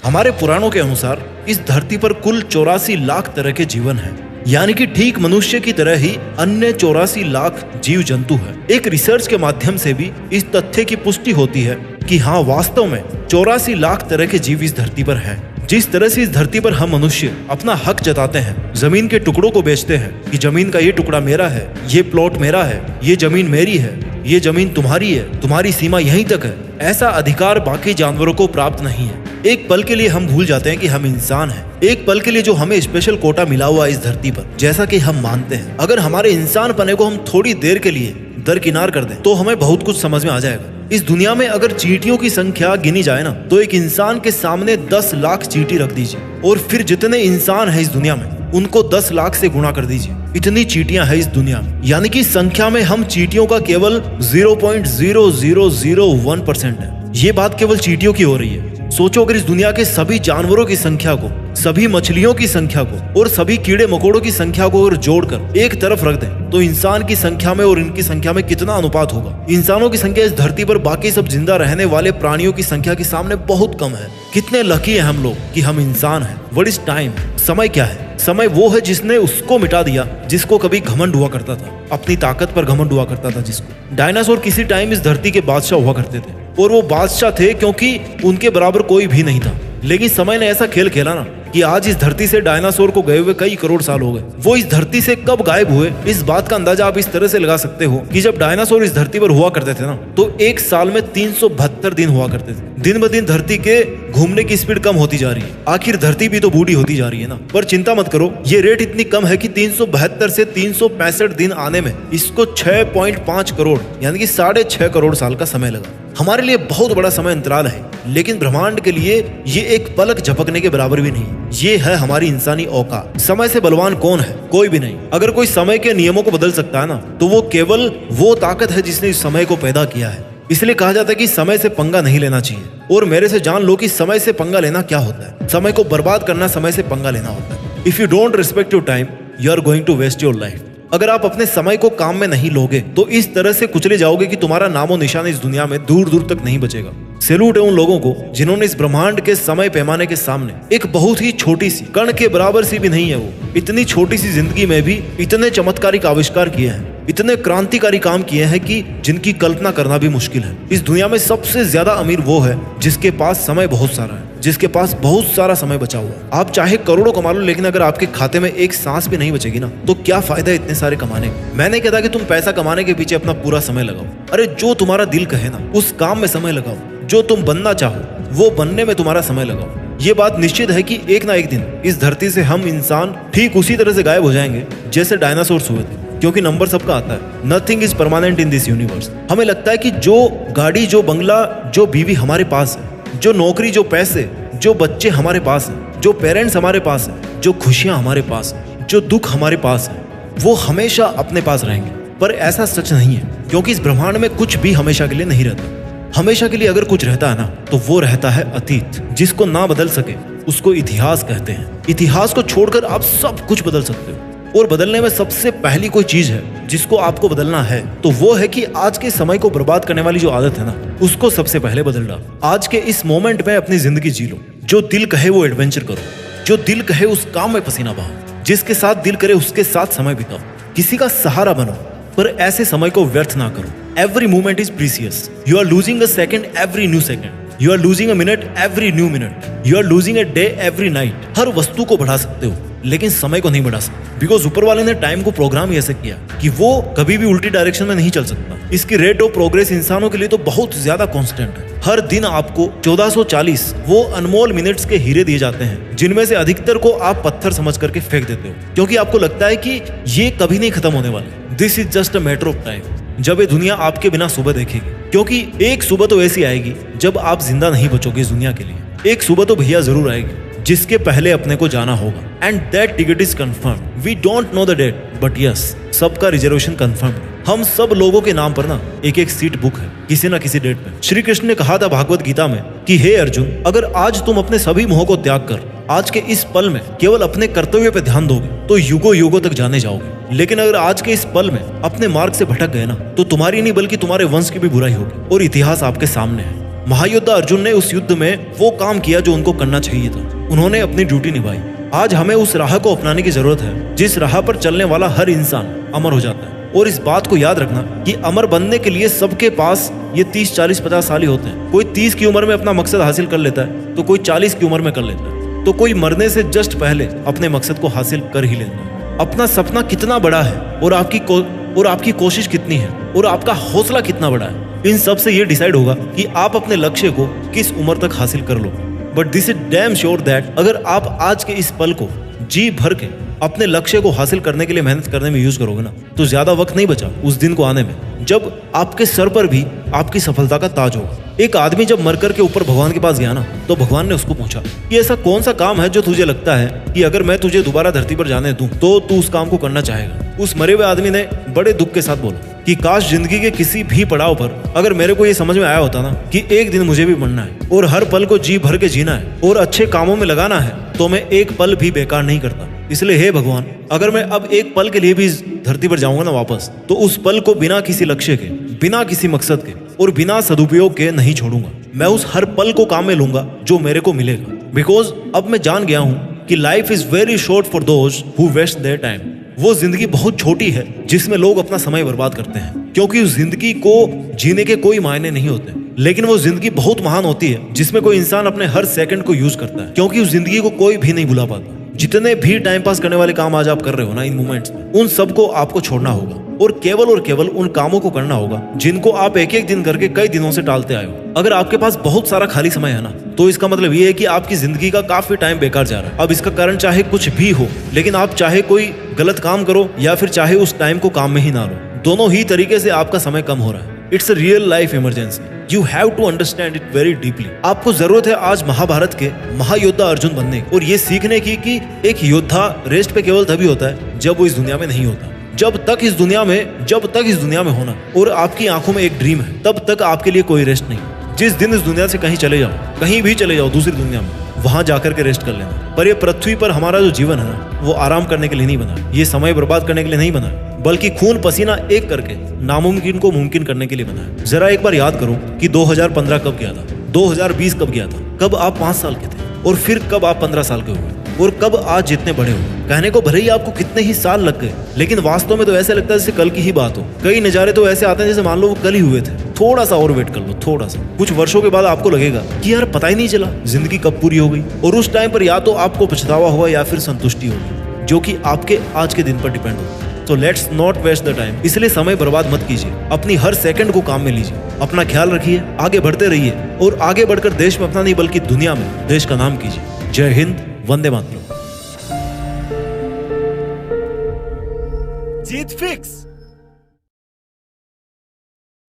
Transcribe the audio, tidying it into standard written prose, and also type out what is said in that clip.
हमारे पुराणों के अनुसार इस धरती पर कुल 84 लाख तरह के जीवन हैं, यानी कि ठीक मनुष्य की तरह ही अन्य 84 लाख जीव जंतु है। एक रिसर्च के माध्यम से भी इस तथ्य की पुष्टि होती है कि हाँ, वास्तव में 84 लाख तरह के जीव इस धरती पर हैं। जिस तरह से इस धरती पर हम मनुष्य अपना हक जताते हैं, जमीन के टुकड़ों को बेचते हैं कि जमीन का ये टुकड़ा मेरा है, ये प्लॉट मेरा है, ये जमीन मेरी है, ये जमीन तुम्हारी है, तुम्हारी सीमा यहीं तक है, ऐसा अधिकार बाकी जानवरों को प्राप्त नहीं है। एक पल के लिए हम भूल जाते हैं कि हम इंसान हैं। एक पल के लिए जो हमें स्पेशल कोटा मिला हुआ है इस धरती पर, जैसा कि हम मानते हैं, अगर हमारे इंसान पने को हम थोड़ी देर के लिए दरकिनार कर दें तो हमें बहुत कुछ समझ में आ जाएगा। इस दुनिया में अगर चींटियों की संख्या गिनी जाए ना, तो एक इंसान के सामने 10 लाख चींटी रख दीजिए और फिर जितने इंसान है इस दुनिया में उनको 10 लाख से गुणा कर दीजिए। इतनी चींटियां हैं इस दुनिया में, यानी कि संख्या में हम चींटियों का केवल 0.0001% है। ये बात केवल चींटियों की हो रही है। सोचो, अगर इस दुनिया के सभी जानवरों की संख्या को, सभी मछलियों की संख्या को और सभी कीड़े मकोड़ों की संख्या को अगर जोड़कर एक तरफ रख दें तो इंसान की संख्या में और इनकी संख्या में कितना अनुपात होगा। इंसानों की संख्या इस धरती पर बाकी सब जिंदा रहने वाले प्राणियों की संख्या के सामने बहुत कम है। कितने लकी है हम लोग कि हम इंसान हैं। What is time? समय क्या है? समय वो है जिसने उसको मिटा दिया जिसको कभी घमंड हुआ करता था, अपनी ताकत पर घमंड हुआ करता था जिसको। डायनासोर किसी टाइम इस धरती के बादशाह हुआ करते थे और वो बादशाह थे क्योंकि उनके बराबर कोई भी नहीं था। लेकिन समय ने ऐसा खेल खेला ना कि आज इस धरती से डायनासोर को गए हुए कई करोड़ साल हो गए। वो इस धरती से कब गायब हुए, इस बात का अंदाजा आप इस तरह से लगा सकते हो कि जब डायनासोर इस धरती पर हुआ करते थे ना, तो एक साल में 372 दिन हुआ करते थे। दिन ब दिन धरती के घूमने की स्पीड कम होती जा रही है। आखिर धरती भी तो बूढ़ी होती जा रही है ना। पर चिंता मत करो, ये रेट इतनी कम है कि 372 से 365 दिन आने में इसको 6.5 करोड़ यानी कि 6.5 करोड़ साल का समय लगा। हमारे लिए बहुत बड़ा समय अंतराल है, लेकिन ब्रह्मांड के लिए ये एक पलक झपकने के बराबर भी नहीं। ये है हमारी इंसानी औकात। समय से बलवान कौन है? कोई भी नहीं। अगर कोई समय के नियमों को बदल सकता है ना, तो वो केवल वो ताकत है जिसने इस समय को पैदा किया है। इसलिए कहा जाता है कि समय से पंगा नहीं लेना चाहिए। और मेरे से जान लो कि समय से पंगा लेना क्या होता है। समय को बर्बाद करना समय से पंगा लेना होता है। If you don't respect your time, you are going to waste your life. अगर आप अपने समय को काम में नहीं लोगे तो इस तरह से कुचले जाओगे कि तुम्हारा नामो निशान इस दुनिया में दूर दूर तक नहीं बचेगा। सैल्यूट है उन लोगों को जिन्होंने इस ब्रह्मांड के समय पैमाने के सामने एक बहुत ही छोटी सी कण के बराबर सी भी नहीं है, वो इतनी छोटी सी जिंदगी में भी इतने चमत्कारिक आविष्कार किए हैं, इतने क्रांतिकारी काम किए हैं कि जिनकी कल्पना करना भी मुश्किल है। इस दुनिया में सबसे ज्यादा अमीर वो है जिसके पास समय बहुत सारा है, जिसके पास बहुत सारा समय बचा हुआ है। आप चाहे करोड़ों कमा लो, लेकिन अगर आपके खाते में एक सांस भी नहीं बचेगी ना, तो क्या फायदा इतने सारे कमाने का। मैं नहीं कहता कि तुम पैसा कमाने के पीछे अपना पूरा समय लगाओ। अरे जो तुम्हारा दिल कहे ना, उस काम में समय लगाओ। जो तुम बनना चाहो वो बनने में तुम्हारा समय लगाओ। ये बात निश्चित है कि एक ना एक दिन इस धरती से हम इंसान ठीक उसी तरह से गायब हो जाएंगे जैसे डायनासोर्स हुए थे, क्योंकि नंबर सबका आता है। Nothing is permanent in this universe. हमें लगता है कि जो गाड़ी, जो बंगला, जो बीवी हमारे पास है, जो नौकरी, जो पैसे, जो बच्चे हमारे पास हैं, जो पेरेंट्स हमारे पास हैं, जो खुशियां हमारे पास हैं, जो दुख हमारे पास है, वो हमेशा अपने पास रहेंगे। पर ऐसा सच नहीं है, क्योंकि इस ब्रह्मांड में कुछ भी हमेशा के लिए नहीं रहता। हमेशा के लिए अगर कुछ रहता है ना, तो वो रहता है अतीत, जिसको ना बदल सके उसको इतिहास कहते हैं। इतिहास को छोड़कर आप सब कुछ बदल सकते हो, और बदलने में सबसे पहली कोई चीज है जिसको आपको बदलना है, तो वो है कि आज के समय को बर्बाद करने वाली जो आदत है ना, उसको सबसे पहले बदल डालो। आज के इस मोमेंट में अपनी जिंदगी जी लो। जो दिल कहे वो एडवेंचर करो, जो दिल कहे उस काम में पसीना बहाओ, जिसके साथ दिल करे उसके साथ समय बिताओ। किसी का सहारा बनो, पर ऐसे समय को व्यर्थ ना करो। Every moment is precious. You are losing a second every new second. You are losing a minute every new minute. You are losing a day every night. हर वस्तु को बढ़ा सकते हो, लेकिन समय को नहीं बढ़ा सकते, बिकॉज ऊपर वाले ने टाइम को प्रोग्राम ऐसे किया कि वो कभी भी उल्टी डायरेक्शन में नहीं चल सकता। इसकी रेट ऑफ प्रोग्रेस इंसानों के लिए तो बहुत ज्यादा कांस्टेंट है। हर दिन आपको 1440 वो अनमोल मिनट्स के हीरे दिए जाते हैं, जिनमें से अधिकतर को आप पत्थर समझ करके फेंक देते हो, क्योंकि आपको लगता है कि ये कभी नहीं खत्म होने वाले। This is just a matter of time, जब ये दुनिया आपके बिना सुबह देखेगी। क्योंकि एक सुबह तो ऐसी आएगी जब आप जिंदा नहीं बचोगे इस दुनिया के लिए। एक सुबह तो भैया जरूर आएगी जिसके पहले अपने को जाना होगा। And that ticket is confirm. We don't know the date, but yes, सबका रिजर्वेशन कंफर्म है। हम सब लोगों के नाम पर ना एक एक सीट बुक है किसी ना किसी डेट पे। श्री कृष्ण ने कहा था भागवत गीता में कि हे अर्जुन, अगर आज तुम अपने सभी मोह को त्याग कर आज के इस पल में केवल अपने कर्तव्य पे ध्यान दोगे तो युगों युगों तक जाने जाओगे। लेकिन अगर आज के इस पल में अपने मार्ग से भटक गए ना, तो तुम्हारी नहीं बल्कि तुम्हारे वंश की भी बुराई होगी और इतिहास आपके सामने है। महायोद्धा अर्जुन ने उस युद्ध में वो काम किया जो उनको करना चाहिए था। उन्होंने अपनी ड्यूटी निभाई। आज हमें उस राह को अपनाने की जरूरत है जिस राह पर चलने वाला हर इंसान अमर हो जाता है। और इस बात को याद रखना कि अमर बनने के लिए सबके पास ये 30, 40, 50 साल ही होते हैं। कोई 30 की उम्र में अपना मकसद हासिल कर लेता है तो कोई 40 की उम्र में कर लेता है, तो कोई मरने से जस्ट पहले अपने मकसद को हासिल कर ही लेता है। अपना सपना कितना बड़ा है और आपकी कोशिश कितनी है और आपका हौसला कितना बड़ा है, इन सब से ये डिसाइड होगा कि आप अपने लक्ष्य को किस उम्र तक हासिल कर लो। But this is damn sure that अगर आप आज के इस पल को जी भर के अपने लक्ष्य को हासिल करने के लिए मेहनत करने में यूज करोगे ना, तो ज्यादा वक्त नहीं बचा उस दिन को आने में जब आपके सर पर भी आपकी सफलता का ताज होगा। एक आदमी जब मरकर के ऊपर भगवान के पास गया ना, तो भगवान ने उसको पूछा कि ऐसा कौन सा काम है जो तुझे लगता है कि अगर मैं तुझे दोबारा धरती पर जाने दूं तो तू उस काम को करना चाहेगा। उस मरे हुए आदमी ने बड़े दुख के साथ बोला कि काश जिंदगी के किसी भी पड़ाव पर अगर मेरे को ये समझ में आया होता ना कि एक दिन मुझे भी मरना है और हर पल को जी भर के जीना है और अच्छे कामों में लगाना है, तो मैं एक पल भी बेकार नहीं करता। इसलिए हे भगवान, अगर मैं अब एक पल के लिए भी इस धरती पर जाऊंगा ना वापस, तो उस पल को बिना किसी लक्ष्य के, बिना किसी मकसद के और बिना सदुपयोग के नहीं छोड़ूंगा। मैं उस हर पल को काम में लूंगा जो मेरे को मिलेगा। बिकॉज अब मैं जान गया हूँ कि life is very short for those who waste their time. वो जिंदगी बहुत छोटी है जिसमें लोग अपना समय बर्बाद करते हैं, क्योंकि उस जिंदगी को जीने के कोई मायने नहीं होते। लेकिन वो जिंदगी बहुत महान होती है जिसमें कोई इंसान अपने हर सेकंड को यूज करता है, क्योंकि उस जिंदगी को कोई भी नहीं भुला पाता। जितने भी टाइम पास करने वाले काम आज आप कर रहे हो ना इन मोमेंट्स में, उन सबको आपको छोड़ना होगा और केवल उन कामों को करना होगा जिनको आप एक एक दिन करके कई दिनों से टालते आए हो। अगर आपके पास बहुत सारा खाली समय है ना, तो इसका मतलब ये है कि आपकी जिंदगी का काफी टाइम बेकार जा रहा है। अब इसका कारण चाहे कुछ भी हो, लेकिन आप चाहे कोई गलत काम करो या फिर चाहे उस टाइम को काम में ही ना लो, दोनों ही तरीके से आपका समय कम हो रहा है। It's a real life emergency. You have to understand it very deeply. आपको जरूरत है आज महाभारत के महायोद्धा अर्जुन बनने की और ये सीखने की कि एक योद्धा रेस्ट पे केवल तभी होता है जब वो इस दुनिया में नहीं होता। जब तक इस दुनिया में होना और आपकी आंखों में एक ड्रीम है, तब तक आपके लिए कोई रेस्ट नहीं। जिस दिन इस दुनिया से कहीं भी चले जाओ दूसरी दुनिया में, वहां जाकर के रेस्ट कर लेना। पर ये पृथ्वी पर हमारा जो जीवन है ना, वो आराम करने के लिए नहीं बना, ये समय बर्बाद करने के लिए नहीं बना, बल्कि खून पसीना एक करके नामुमकिन को मुमकिन करने के लिए बना है। जरा एक बार याद करो कि 2015 कब गया था, 2020 कब गया था, कब आप 5 साल के थे और फिर कब आप 15 साल के हुए और कब आज जितने बड़े हो। कहने को भले ही आपको कितने ही साल लग गए, लेकिन वास्तव में तो ऐसे लगता है जैसे कल की ही बात हो। कई नजारे तो ऐसे आते हैं जैसे मान लो वो कल ही हुए थे। थोड़ा सा और वेट कर लो, थोड़ा सा कुछ वर्षों के बाद आपको लगेगा कि यार पता ही नहीं चला जिंदगी कब पूरी हो गई। और उस टाइम पर या तो आपको पछतावा होगा या फिर संतुष्टि होगी, जो कि आपके आज के दिन पर डिपेंड होगा। तो let's not waste the time. इसलिए समय बर्बाद मत कीजिए, अपनी हर सेकंड को काम में लीजिए। अपना ख्याल रखिए, आगे बढ़ते रहिए और आगे बढ़कर देश में अपना नहीं बल्कि दुनिया में देश का नाम कीजिए। जय हिंद, वंदे मातरम। जीत फिक्स।